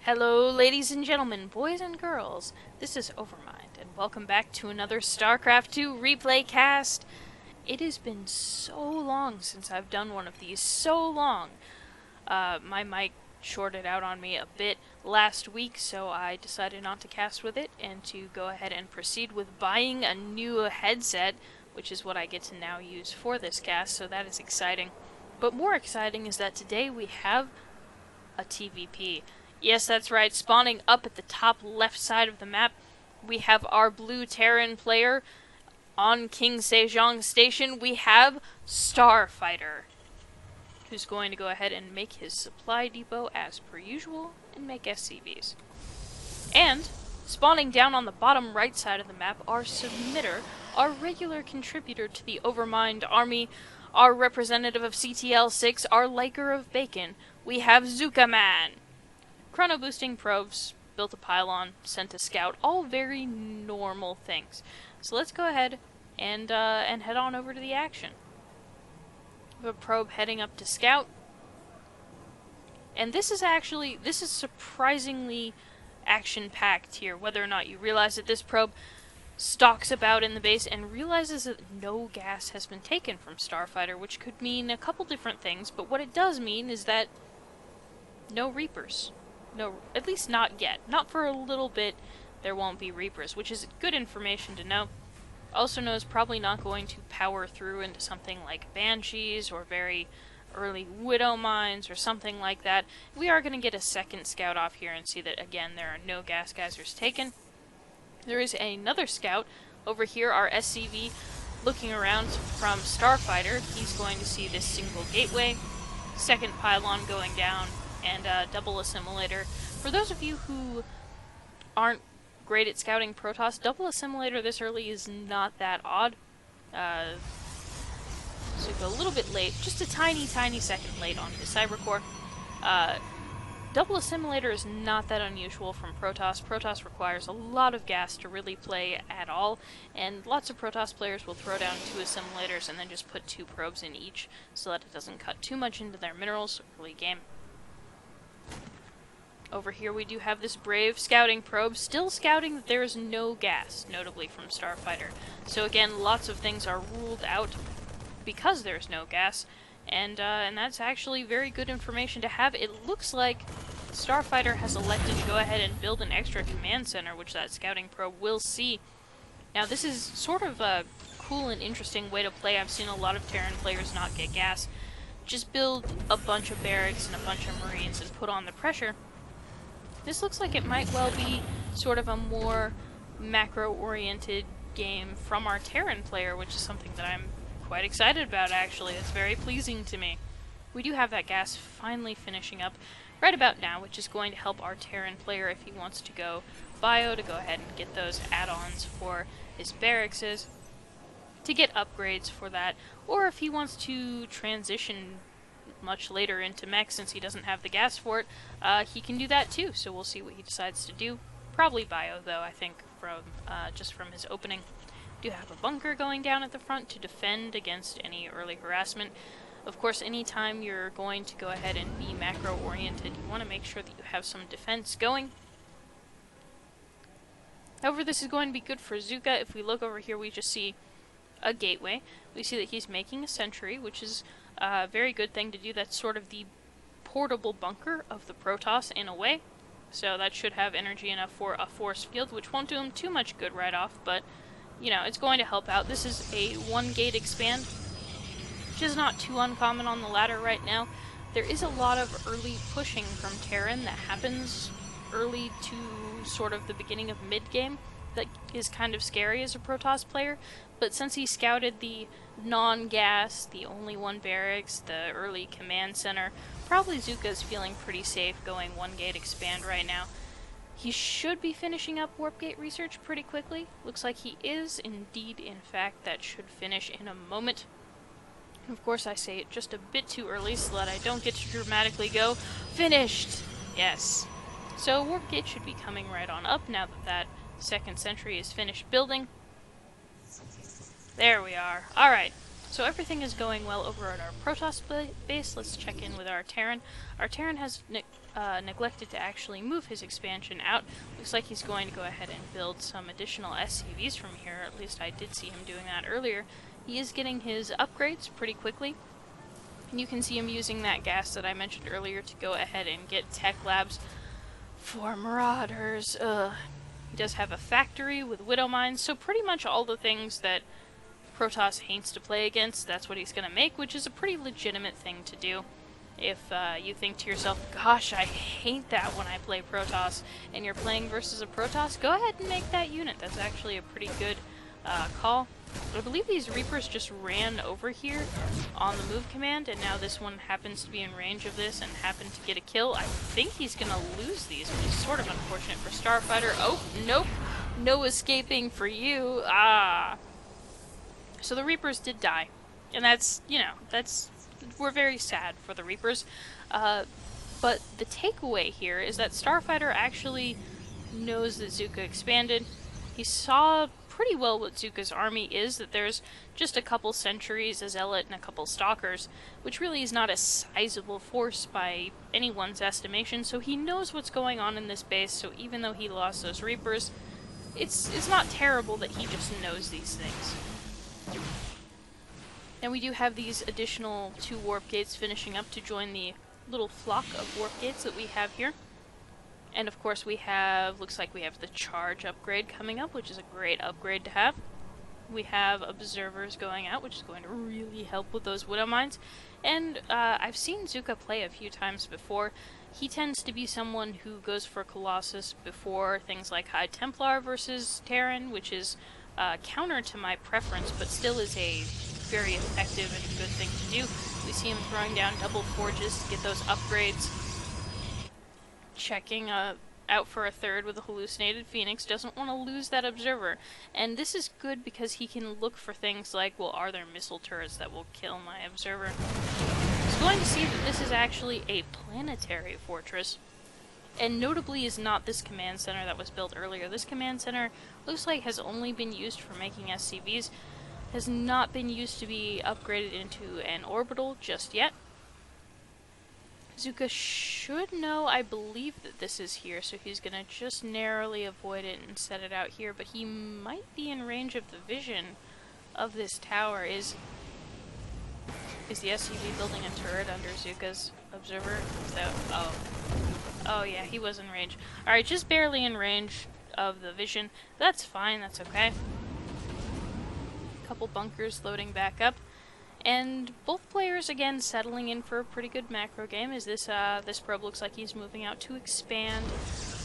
Hello, ladies and gentlemen, boys and girls. This is Overmind, and welcome back to another StarCraft 2 replay cast. It has been so long since I've done one of these, so long. My mic shorted out on me a bit last week, so I decided not to cast with it and to go ahead and proceed with buying a new headset, which is what I get to now use for this cast, so that is exciting. But more exciting is that today we have a TVP. Yes, that's right, spawning up at the top left side of the map, we have our blue Terran player. On King Sejong Station, we have Starfighter, who's going to go ahead and make his supply depot as per usual and make SCVs. And, spawning down on the bottom right side of the map, our submitter, our regular contributor to the Overmind army, our representative of CTL6, our liker of bacon, we have ZookaMan. Chrono boosting probes, built a pylon, sent a scout, all very normal things. So let's go ahead and head on over to the action. We have a probe heading up to scout. And this is surprisingly action-packed here, whether or not you realize that this probe stalks about in the base and realizes that no gas has been taken from Starfighter, which could mean a couple different things, but what it does mean is that no Reapers. No, at least not yet. Not for a little bit, there won't be Reapers, which is good information to know. Also knows probably not going to power through into something like Banshees or very early Widow Mines or something like that. We are going to get a second scout off here and see that, again, there are no gas geysers taken. There is another scout over here, our SCV, looking around from Starfighter. He's going to see this single gateway, second pylon going down, and double assimilator. For those of you who aren't great at scouting Protoss, double assimilator this early is not that odd. So a little bit late, just a tiny second late on his Cybercore. Double assimilator is not that unusual from Protoss. Protoss requires a lot of gas to really play at all, and lots of Protoss players will throw down 2 assimilators and then just put 2 probes in each so that it doesn't cut too much into their minerals early game. Over here we do have this brave scouting probe, still scouting that there is no gas, notably from Starfighter. So again, lots of things are ruled out because there's no gas, and that's actually very good information to have. It looks like Starfighter has elected to go ahead and build an extra command center, which that scouting probe will see. Now this is sort of a cool and interesting way to play. I've seen a lot of Terran players not get gas. Just build a bunch of barracks and a bunch of Marines and put on the pressure. This looks like it might well be sort of a more macro-oriented game from our Terran player, which is something that I'm quite excited about, actually. It's very pleasing to me. We do have that gas finally finishing up right about now, which is going to help our Terran player if he wants to go bio, to go ahead and get those add-ons for his barracks, to get upgrades for that, or if he wants to transition much later into mech since he doesn't have the gas for it, he can do that too, so we'll see what he decides to do. Probably bio though, I think, from just from his opening. Do have a bunker going down at the front to defend against any early harassment. Of course, anytime you're going to go ahead and be macro oriented, you want to make sure that you have some defense going. However, this is going to be good for Zuka. If we look over here, we just see a gateway. We see that he's making a sentry, which is a very good thing to do. That's sort of the portable bunker of the Protoss in a way. So that should have energy enough for a force field, which won't do him too much good right off, but, you know, it's going to help out. This is a 1-gate expand, which is not too uncommon on the ladder right now. There is a lot of early pushing from Terran that happens early to sort of the beginning of mid-game that is kind of scary as a Protoss player, but since he scouted the non-gas, the only 1 barracks, the early command center, probably Zuka's feeling pretty safe going 1-gate expand right now. He should be finishing up warp gate research pretty quickly. Looks like he is indeed, in fact. That should finish in a moment. Of course, I say it just a bit too early so that I don't get to dramatically go, finished! Yes. So warp gate should be coming right on up now that that second sentry is finished building. There we are. Alright, So everything is going well over at our Protoss base. Let's check in with our Terran. Our Terran has neglected to actually move his expansion out. Looks like he's going to go ahead and build some additional SCVs from here. At least I did see him doing that earlier. He is getting his upgrades pretty quickly. And you can see him using that gas that I mentioned earlier to go ahead and get tech labs for Marauders. He does have a factory with Widow Mines, so pretty much all the things that Protoss hates to play against, that's what he's going to make, which is a pretty legitimate thing to do. If you think to yourself, gosh, I hate that when I play Protoss, and you're playing versus a Protoss, go ahead and make that unit. That's actually a pretty good call. I believe these Reapers just ran over here on the move command, and now this one happens to be in range of this and happened to get a kill. I think he's going to lose these, which is sort of unfortunate for Starfighter. Oh, nope. No escaping for you. Ah. So the Reapers did die, and that's, you know, we're very sad for the Reapers, but the takeaway here is that Starfighter actually knows that Zooka expanded. He saw pretty well what Zooka's army is, that there's just a couple sentries, a zealot, and a couple stalkers, which really is not a sizable force by anyone's estimation, so he knows what's going on in this base, so even though he lost those Reapers, it's not terrible that he just knows these things. And we do have these additional 2 warp gates finishing up to join the little flock of warp gates that we have here. And of course we have, looks like we have the charge upgrade coming up, which is a great upgrade to have. We have observers going out, which is going to really help with those Widow Mines. And I've seen Zooka play a few times before. He tends to be someone who goes for Colossus before things like High Templar versus Terran, which is counter to my preference, but still is a very effective and good thing to do. We see him throwing down double forges to get those upgrades. Checking out for a third with a hallucinated Phoenix, doesn't want to lose that observer. And this is good because he can look for things like, well, are there missile turrets that will kill my observer? He's going to see that this is actually a planetary fortress. And notably is not this command center that was built earlier. This command center looks like has only been used for making SCVs, has not been used to be upgraded into an orbital just yet. Zooka should know, I believe, that this is here, so he's gonna just narrowly avoid it and set it out here, but he might be in range of the vision of this tower. Is the SCV building a turret under Zooka's observer? So, oh yeah, he was in range. Alright, just barely in range of the vision. That's fine, that's okay. Couple bunkers loading back up. And both players, again, settling in for a pretty good macro game, as this probe looks like he's moving out to expand.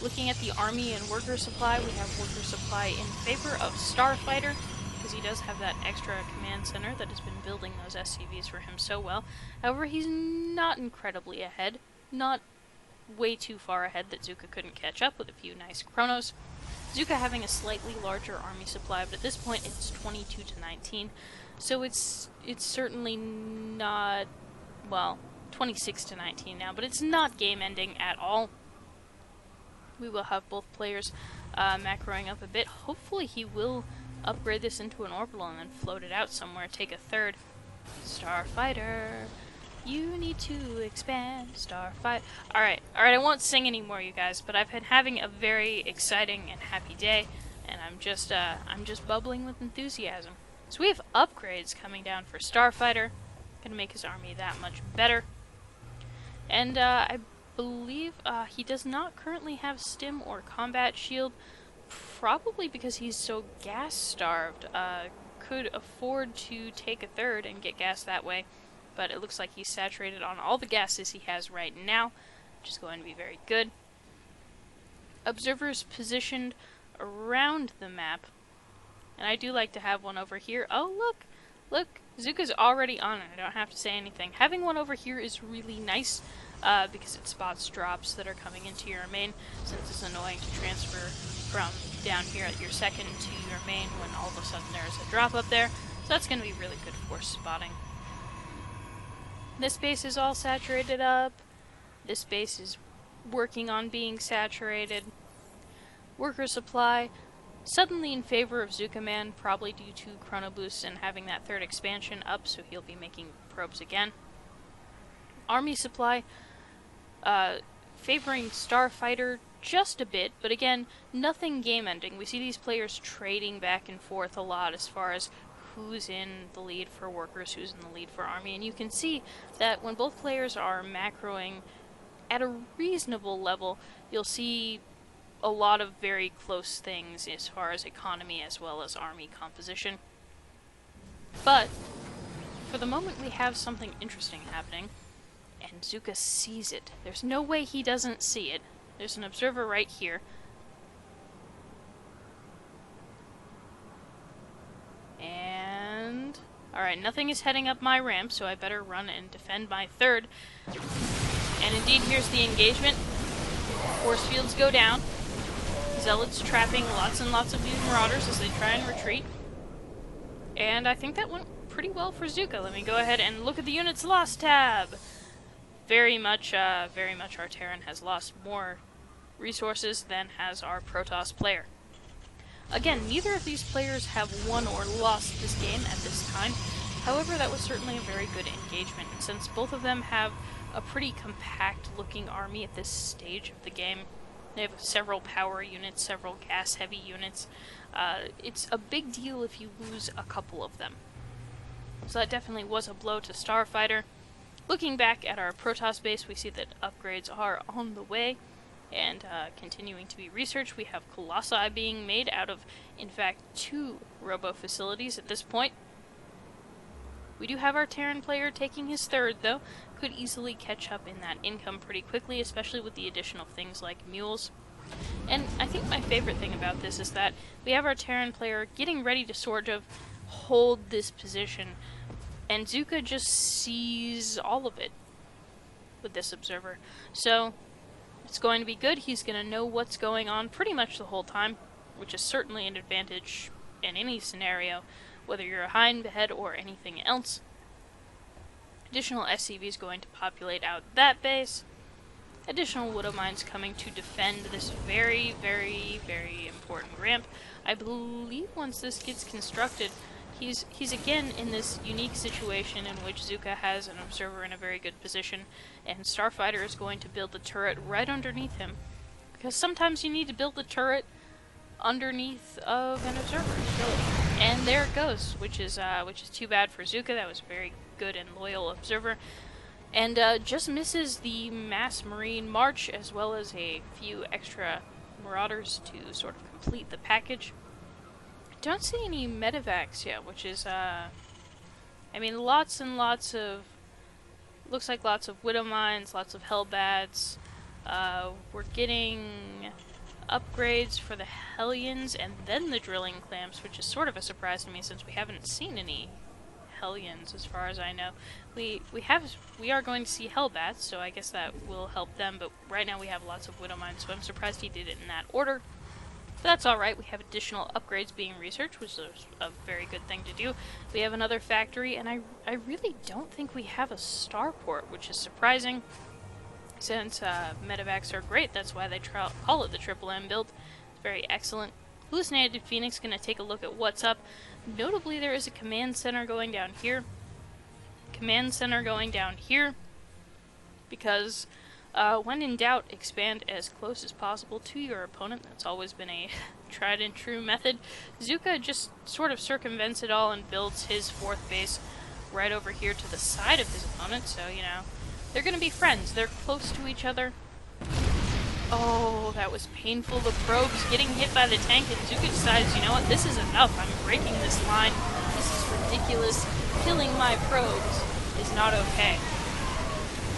Looking at the army and worker supply, we have worker supply in favor of Starfighter, because he does have that extra command center that has been building those SCVs for him so well. However, he's not incredibly ahead, not way too far ahead that Zooka couldn't catch up with a few nice chronos. Zooka having a slightly larger army supply, but at this point it's 22 to 19. So it's certainly not, well, 26 to 19 now, but it's not game ending at all. We will have both players macroing up a bit. Hopefully he will upgrade this into an orbital and then float it out somewhere, take a third. Starfighter, you need to expand, Starfighter. Alright, I won't sing anymore, you guys, but I've been having a very exciting and happy day, and I'm just bubbling with enthusiasm. So we have upgrades coming down for Starfighter, gonna make his army that much better. And I believe he does not currently have stim or combat shield, probably because he's so gas starved. Could afford to take a third and get gas that way, but it looks like he's saturated on all the gases he has right now, which is going to be very good. Observers positioned around the map. And I do like to have one over here. Oh, look, Zooka's already on it. I don't have to say anything. Having one over here is really nice, because it spots drops that are coming into your main, since it's annoying to transfer from down here at your second to your main when all of a sudden there's a drop up there. So that's going to be really good for spotting. This base is all saturated up. This base is working on being saturated. Worker supply. suddenly in favor of ZookaMan, probably due to Chrono Boost and having that third expansion up, so he'll be making probes again. Army supply, favoring Starfighter just a bit, but again, nothing game-ending. We see these players trading back and forth a lot as far as who's in the lead for workers, who's in the lead for army, and you can see that when both players are macroing at a reasonable level, you'll see a lot of very close things as far as economy as well as army composition. But for the moment we have something interesting happening, and Zooka sees it. There's no way he doesn't see it. There's an observer right here. And alright, nothing is heading up my ramp, so I better run and defend my third. And indeed, here's the engagement. Force fields go down. Zealots trapping lots and lots of these marauders as they try and retreat. And I think that went pretty well for Zooka. Let me go ahead and look at the units lost tab. Very much our Terran has lost more resources than has our Protoss player. Again, neither of these players have won or lost this game at this time. However, that was certainly a very good engagement, and since both of them have a pretty compact-looking army at this stage of the game, they have several power units, several gas-heavy units. It's a big deal if you lose a couple of them. So that definitely was a blow to Starfighter. Looking back at our Protoss base, we see that upgrades are on the way and continuing to be researched. We have Colossi being made out of, in fact, 2 robo-facilities at this point. We do have our Terran player taking his third, though. Could easily catch up in that income pretty quickly, especially with the addition of things like mules. And I think my favorite thing about this is that we have our Terran player getting ready to sort of hold this position, and Zooka just sees all of it with this observer. So it's going to be good. He's going to know what's going on pretty much the whole time, which is certainly an advantage in any scenario, whether you're a hind head or anything else. Additional SCVs going to populate out that base. Additional Widow Mines coming to defend this very, very, very important ramp. I believe once this gets constructed, he's again in this unique situation in which Zooka has an observer in a very good position, and Starfighter is going to build a turret right underneath him. Because sometimes you need to build a turret underneath of an observer, really. And there it goes, which is too bad for Zooka. That was a very good and loyal observer. And just misses the mass marine march, as well as a few extra marauders to sort of complete the package. Don't see any medevacs yet, which is, I mean, lots and lots of, looks like lots of Widow Mines, lots of Hellbats. We're getting upgrades for the Hellions and then the Drilling Clamps, which is sort of a surprise to me since we haven't seen any Hellions as far as I know. We are going to see Hellbats, so I guess that will help them, but right now we have lots of Widow Mines, so I'm surprised he did it in that order. But that's alright. We have additional upgrades being researched, which is a very good thing to do. We have another factory, and I really don't think we have a starport, which is surprising, since medevacs are great. That's why they call it the Triple M build. It's very excellent. Hallucinated Phoenix going to take a look at what's up. Notably, there is a command center going down here. Command center going down here, because when in doubt, expand as close as possible to your opponent. That's always been a tried and true method. Zooka just sort of circumvents it all and builds his 4th base right over here to the side of his opponent, so, you know, they're gonna be friends. They're close to each other. Oh, that was painful. The probes getting hit by the tank, and Zooka decides, you know what, this is enough. I'm breaking this line. This is ridiculous. Killing my probes is not okay.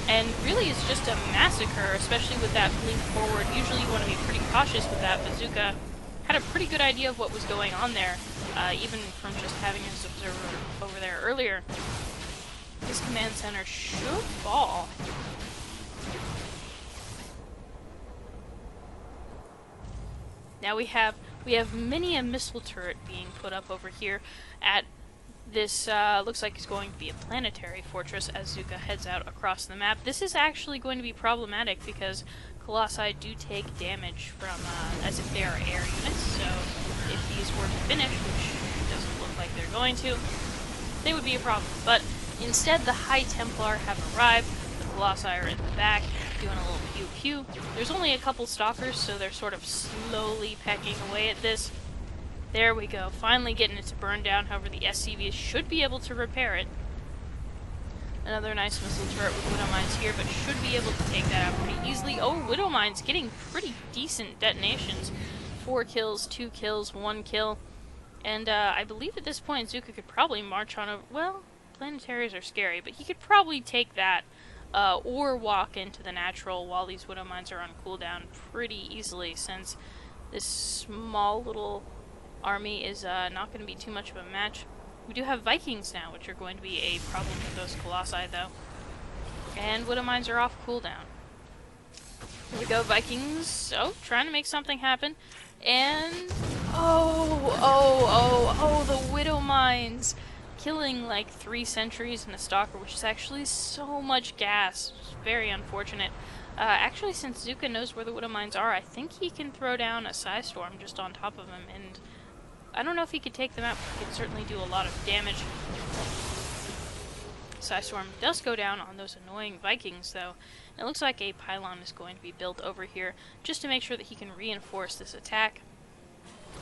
And really, it's just a massacre, especially with that blink forward. Usually you want to be pretty cautious with that, but Zooka had a pretty good idea of what was going on there, even from just having his observer over there earlier. This command center should fall. Now we have many a missile turret being put up over here at this, looks like it's going to be a planetary fortress as Zooka heads out across the map. This is actually going to be problematic because Colossi do take damage from, as if they are air units, so if these were to finish, which doesn't look like they're going to, they would be a problem. But instead, the High Templar have arrived. The Colossi are in the back, doing a little pew-pew. There's only a couple stalkers, so they're sort of slowly pecking away at this. There we go, finally getting it to burn down. However, the SCVs should be able to repair it. Another nice missile turret with Widow Mines here, but should be able to take that out pretty easily. Oh, Widow Mines getting pretty decent detonations. 4 kills, 2 kills, 1 kill. And I believe at this point Zooka could probably march on a... well, planetaries are scary, but he could probably take that or walk into the natural while these Widow Mines are on cooldown pretty easily, since this small little army is not going to be too much of a match. We do have Vikings now, which are going to be a problem for those Colossi, though. And Widow Mines are off cooldown. Here we go, Vikings. Oh, trying to make something happen. And... oh, the Widow Mines! Killing like 3 sentries and a stalker, which is actually so much gas. It's very unfortunate. Actually, since Zooka knows where the Widow Mines are, I think he can throw down a Psystorm just on top of him, and I don't know if he could take them out, but he could certainly do a lot of damage. Psystorm does go down on those annoying Vikings, though. And it looks like a pylon is going to be built over here, just to make sure that he can reinforce this attack.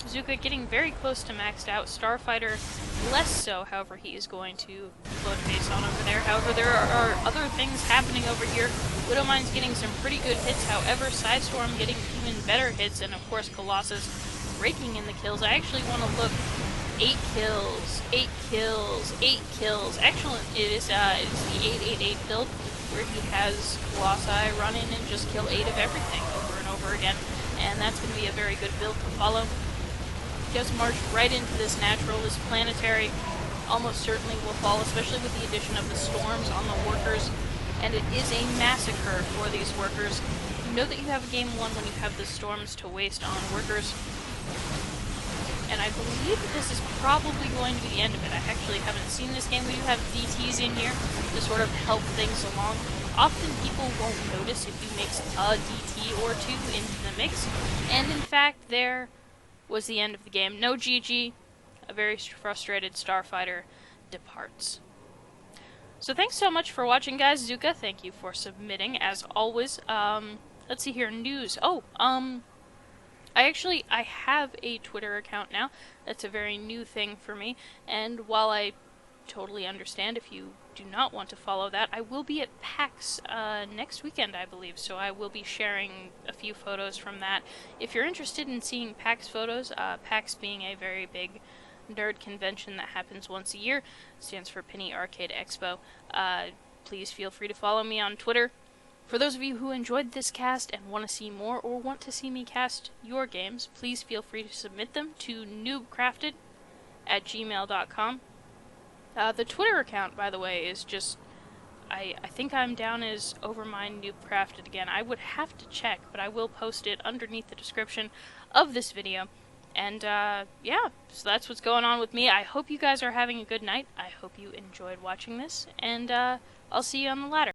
Zooka getting very close to maxed out. Starfighter less so, however, he is going to float base on over there. However, there are other things happening over here. Widow Mine's getting some pretty good hits, however, Psystorm getting even better hits, and of course Colossus raking in the kills. I actually want to look. 8 kills, 8 kills, 8 kills. Actually, it's the 888 build, where he has Colossi run in and just kill 8 of everything over and over again. And that's going to be a very good build to follow. He does march right into this natural. This planetary almost certainly will fall, especially with the addition of the storms on the workers. And it is a massacre for these workers. You know that you have a game 1 when you have the storms to waste on workers. And I believe that this is probably going to be the end of it. I actually haven't seen this game. We do have DTs in here to sort of help things along. Often people won't notice if you mix a DT or 2 into the mix. And in fact, there was the end of the game. No GG. A very frustrated Starfighter departs. So thanks so much for watching, guys. Zooka, thank you for submitting, as always. Let's see here. News. I have a Twitter account now. That's a very new thing for me, and while I totally understand if you do not want to follow that, I will be at PAX next weekend, I believe, so I will be sharing a few photos from that. If you're interested in seeing PAX photos, PAX being a very big nerd convention that happens once a year, stands for Penny Arcade Expo, please feel free to follow me on Twitter. For those of you who enjoyed this cast and want to see more, or want to see me cast your games, please feel free to submit them to NoobCrafted@gmail.com. The Twitter account, by the way, is just... I think I'm down as Overmind NoobCrafted again. I would have to check, but I will post it underneath the description of this video. And, yeah, so that's what's going on with me. I hope you guys are having a good night. I hope you enjoyed watching this, and, I'll see you on the ladder.